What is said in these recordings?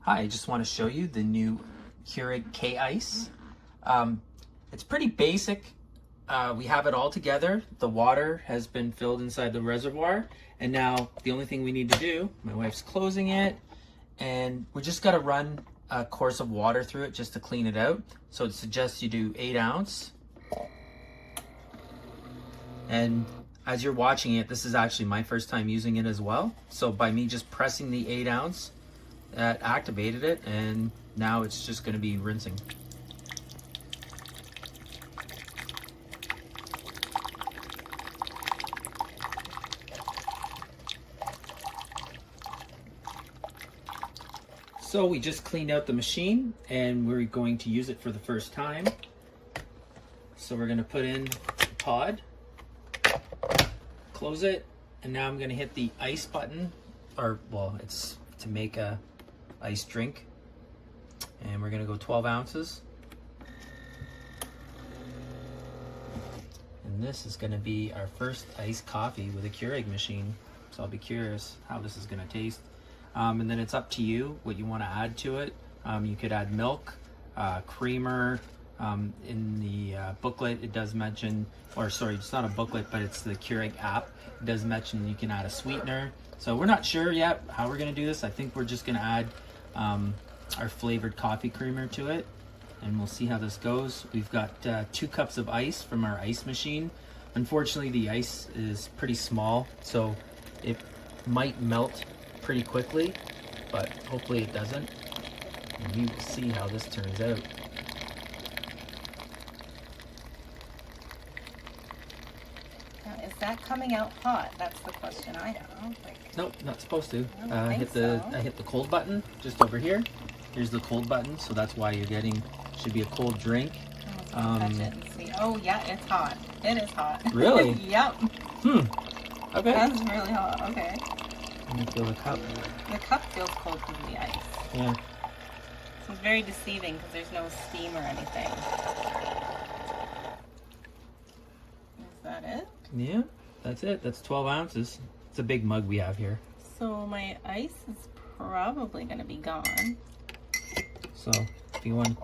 Hi, I just want to show you the new Keurig K-Ice. It's pretty basic. We have it all together. The water has been filled inside the reservoir, and now the only thing we need to do, my wife's closing it, and we just got to run a course of water through it just to clean it out. So it suggests you do 8 ounce. And as you're watching it, this is actually my first time using it as well. So by me just pressing the 8 ounce, that activated it, and now it's just going to be rinsing. So we just cleaned out the machine and we're going to use it for the first time. So we're going to put in the pod, close it, and now I'm going to hit the ice button, or well, it's to make a ice drink, and we're going to go 12 ounces. And this is going to be our first iced coffee with a Keurig machine, so I'll be curious how this is going to taste. And then it's up to you what you want to add to it. You could add milk, creamer. In the booklet it does mention, or sorry, it's not a booklet, but it's the Keurig app. It does mention you can add a sweetener. So we're not sure yet how we're going to do this. I think we're just going to add our flavored coffee creamer to it, and we'll see how this goes. We've got 2 cups of ice from our ice machine. Unfortunately, the ice is pretty small, so it might melt pretty quickly, but hopefully it doesn't. And we will see how this turns out. Is that coming out hot? That's the question I have. Nope, not supposed to. I hit the cold button just over here. Here's the cold button, so that's why you're getting, should be a cold drink. Touch it and see. Oh yeah, it's hot. It is hot. Really? Yep. Okay. That's really hot. Okay. Let me fill the cup. The cup feels cold because of the ice. Yeah. So it's very deceiving because there's no steam or anything. Is that it? Yeah, that's it. That's 12 ounces. It's a big mug we have here. So my ice is probably going to be gone. So if you want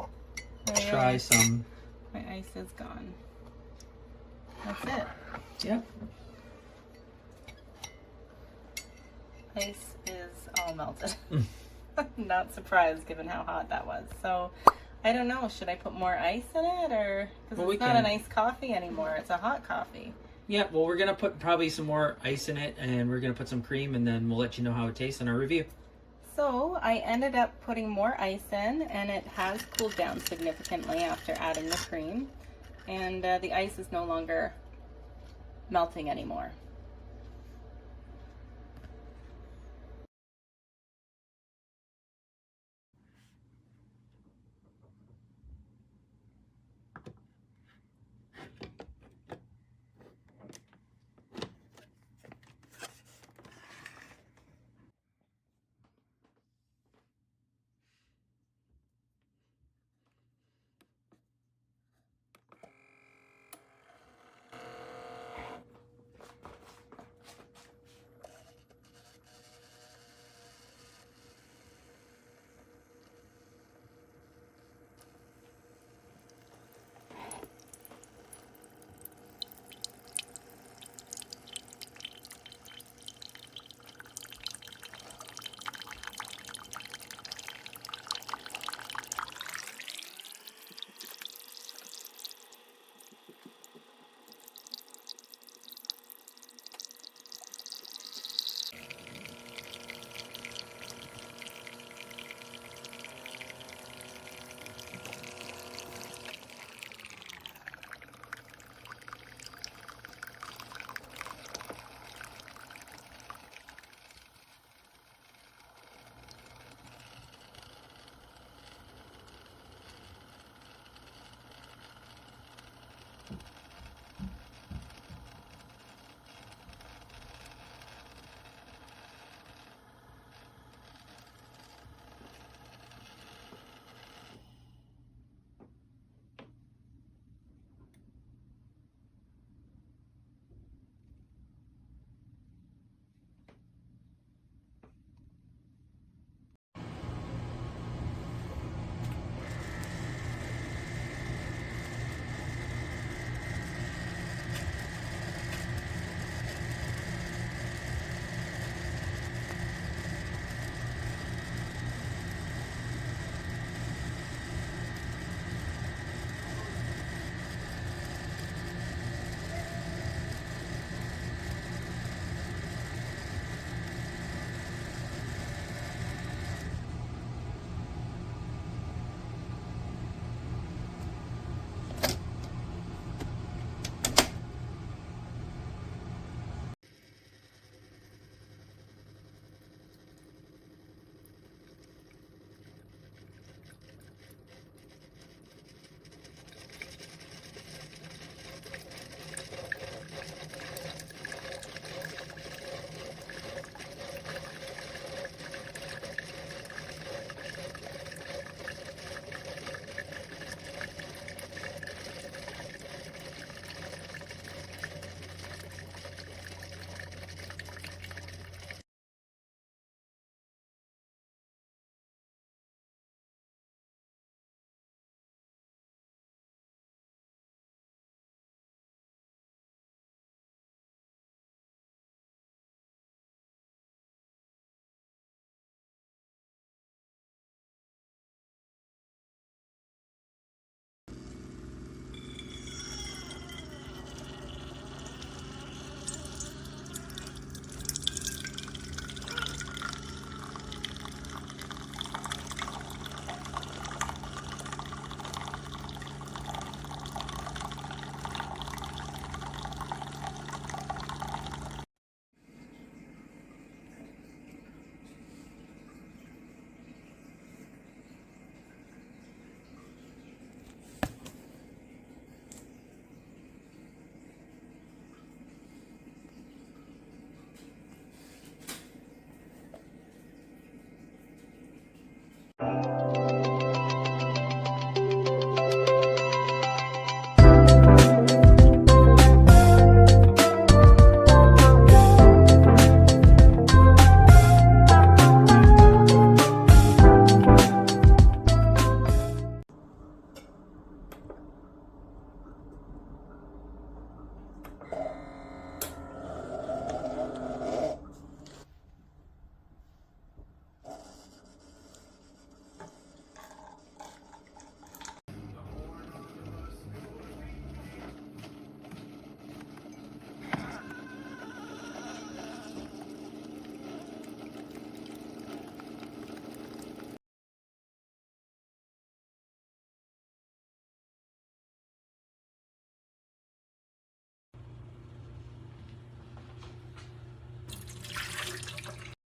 to try some. My ice is gone. That's it. Yep. Ice is all melted. Not surprised given how hot that was. So I don't know, should I put more ice in it, or because it's not an iced coffee anymore, it's a hot coffee. Yeah, well, we're gonna put probably some more ice in it, and we're gonna put some cream, and then we'll let you know how it tastes in our review. So I ended up putting more ice in, and it has cooled down significantly after adding the cream, and the ice is no longer melting anymore.